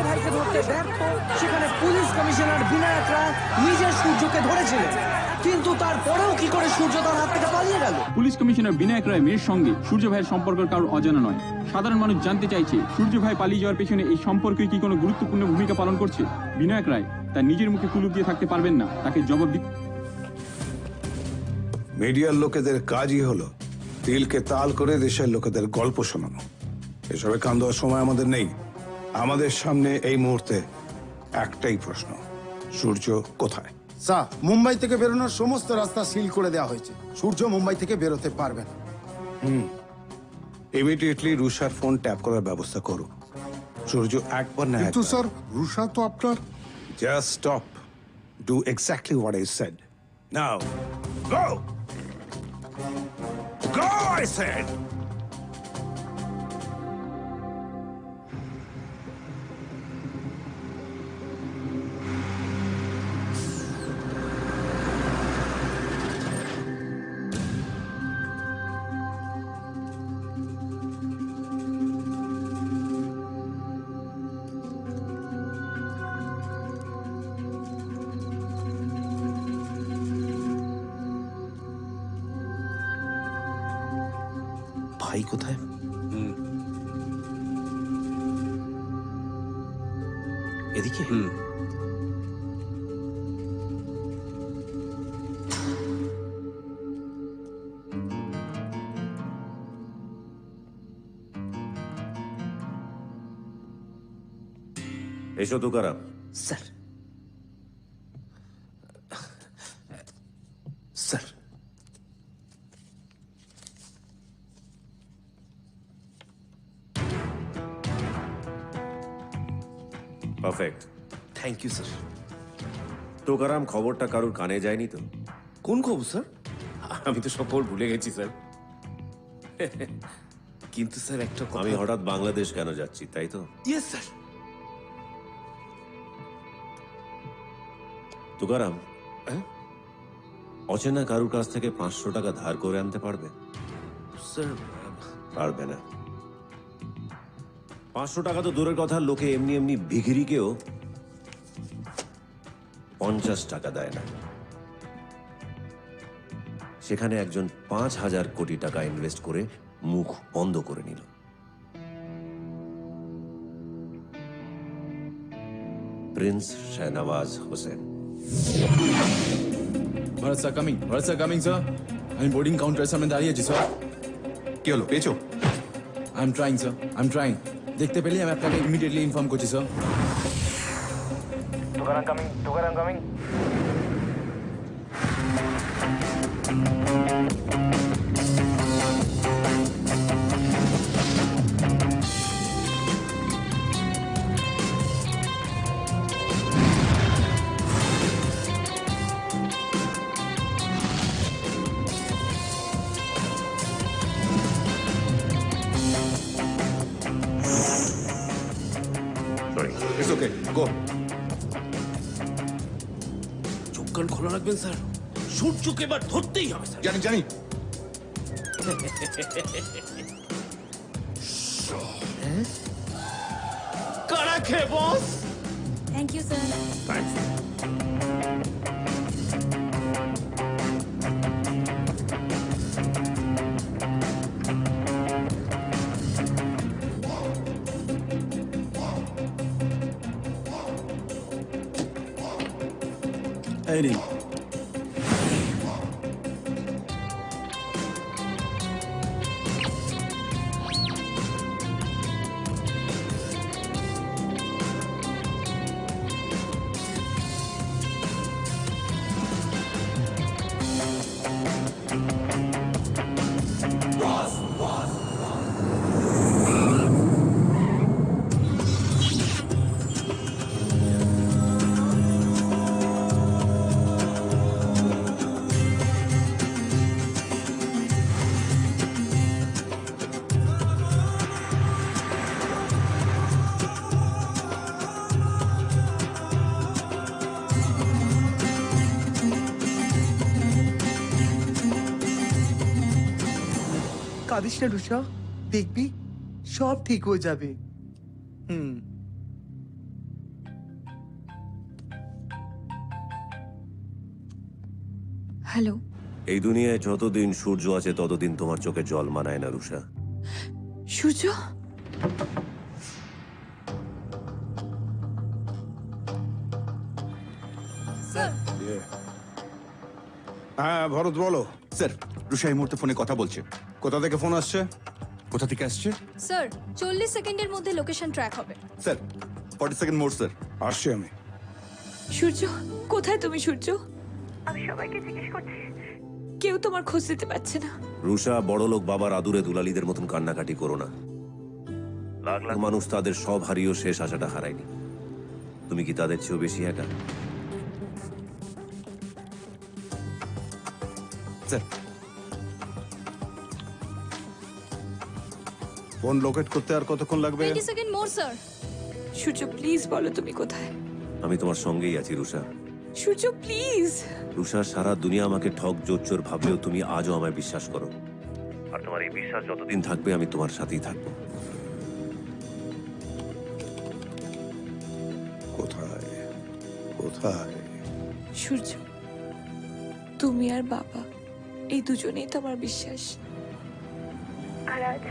ভাইকে ধরতে ব্যর্থ, সেখানে পুলিশ কমিশনার বিনায়ক রায় নিজে সূর্যকে ধরেছিলেন, কিন্তু তারপরেও কি করে সূর্য তার হাত থেকে পালিয়ে গেল? পুলিশ কমিশনার বিনায়ক রায় মেয়ের সঙ্গে সূর্য ভাইয়ের সম্পর্ক কারোর অজানা নয়। সাধারণ মানুষ জানতে চাইছে সূর্য ভাই পালিয়ে যাওয়ার পেছনে এই সম্পর্কে কি কোনো গুরুত্বপূর্ণ ভূমিকা পালন করছে। বিনায়ক রায় তার নিজের মুখে কুলুপ দিয়ে থাকতে পারবেন না, তাকে জবাব দিতে। মিডিয়ার লোকেদের কাজই হলো তিলকে তাল করে দেশের লোকেদের গল্প শোনানো। এসবে কান দেওয়ার সময় আমাদের নেই। আমাদের সামনে এই মুহূর্তে একটাই প্রশ্ন, সূর্য কোথায়? স্যার, মুম্বাই থেকে বেরোনোর সমস্ত রাস্তা সিল করে দেওয়া হয়েছে। সূর্য মুম্বাই থেকে বেরোতে পারবে না। ইমিডিয়েটলি রুষার ফোন ট্যাপ করার ব্যবস্থা করো। সূর্য একবার না কিন্তু স্যার, রুষা তো আপনার। Just stop, do exactly what I said. Now go, go I said. ভাই কোথায়? এদিকে। এসো Tukaram. Sir, sir, perfect. Thank you sir. Tukaram, খবরটা কারুর কানে যায়নি তো? কোন খবর স্যার? আমি তো সব খবর ভুলে গেছি স্যার। কিন্তু স্যার একটা আমি হঠাৎ বাংলাদেশ কেন যাচ্ছি, তাই তো? Yes sir. তুকারাম, অচেনা কারুর কাছ থেকে 500 টাকা ধার করে আনতে পারবে? স্যার, পারবে না। 500 টাকা তো দূরের কথা, লোকে এমনি এমনি ভিখিরিকেও 50 টাকা দেয় না। সেখানে একজন 5,000 কোটি টাকা ইনভেস্ট করে মুখ বন্ধ করে নিল। Prince Shahnawaz Hossain. Bharat sir coming, Bharat sir coming sir. আমি বোর্ডিং কাউন্টারের সামনে দাঁড়িয়ে আছি স্যার। কি হলো, পেয়েছো? I am trying sir, I am trying. দেখতে পেলে আমি আপনাকে ইমিডিয়েটলি ইনফর্ম করছি sir. Tukaram coming, Tukaram coming. It's okay, go. চোখ কান খোলা রাখবেন স্যার। সূর্যকে এবার ধরতেই হবে স্যার। জানি জানি। কারা খে বস? Thank you sir. থ্যাংকস। এই নিন। কাঁদিস না রুষা, দেখবি সব ঠিক হয়ে যাবে। হ্যালো এই দুনিয়ায় যতদিন সূর্য আছে ততদিন তোমার চোখে জল মানায় না রুষা। সূর্য হ্যাঁ ভরত বলো। স্যার রুষা এই মুহূর্তে ফোনে কথা বলছে। কোথা থেকে ফোন আসছে? কোথা থেকে আসছে? স্যার 40 সেকেন্ডের মধ্যে লোকেশন ট্র্যাক হবে। স্যার 40 সেকেন্ড মোর স্যার। আসছি আমি। সূর্য কোথায় তুমি সূর্য? আমি সবাইকে জিজ্ঞেস করছি, কেউ তোমার খোঁজ দিতে পারছে না। রুষা, বড়লোক বাবার আদুরে দুলালিদের মতন কান্নাকাটি করো না। লাখ লাখ মানুষ তাদের সব হারিয়েও শেষ আশাটা হারায়নি। তুমি কি তাদের চেয়েও বেশি একা? স্যার ফোন লোকেট করতে আর কতক্ষণ লাগবে? 20 second more sir. Surya please বলো তুমি কোথায়? আমি তোমার সঙ্গেই আছি রুষা। সূর্য প্লিজ। রুষা, সারা দুনিয়া আমাকে ঠক জোচ্চোর ভাবলেও তুমি আজও আমায় বিশ্বাস করো। আর তোমার এই বিশ্বাস যতদিন থাকবে আমি তোমার সাথেই থাকবো। কোথায় কোথায়? সূর্য তুমি আর বাবা এই দুজনেই তো আমার বিশ্বাস। আর আজ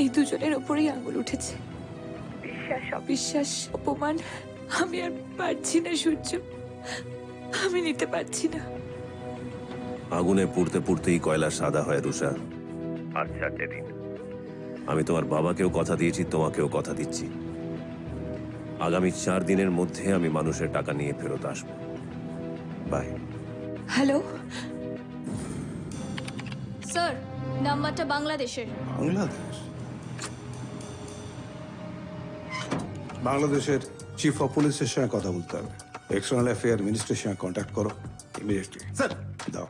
এই দুজনের ওপরেই আঙুল উঠেছে। বিশ্বাস অবিশ্বাস অপমান আমি আর পারছি না সূর্য, আমি নিতে পারছি না। আগুনে পুড়তে পুড়তেই কয়লা সাদা হয় রুষা। আর 4টে দিন। আমি তোমার বাবাকেও কথা দিয়েছি, তোমাকেও কথা দিচ্ছি। আগামী 4 দিনের মধ্যে আমি মানুষের টাকা নিয়ে ফেরত আসবো। বাই। হ্যালো স্যার, নাম্বারটা বাংলাদেশের। বাংলাদেশ? বাংলাদেশের চিফ অফ পুলিশের সঙ্গে কথা বলতে হবে। এক্সটার্নাল অ্যাফেয়ার মিনিস্ট্রির সঙ্গে কন্ট্যাক্ট করো ইমিডিয়েটলি। স্যার দাও।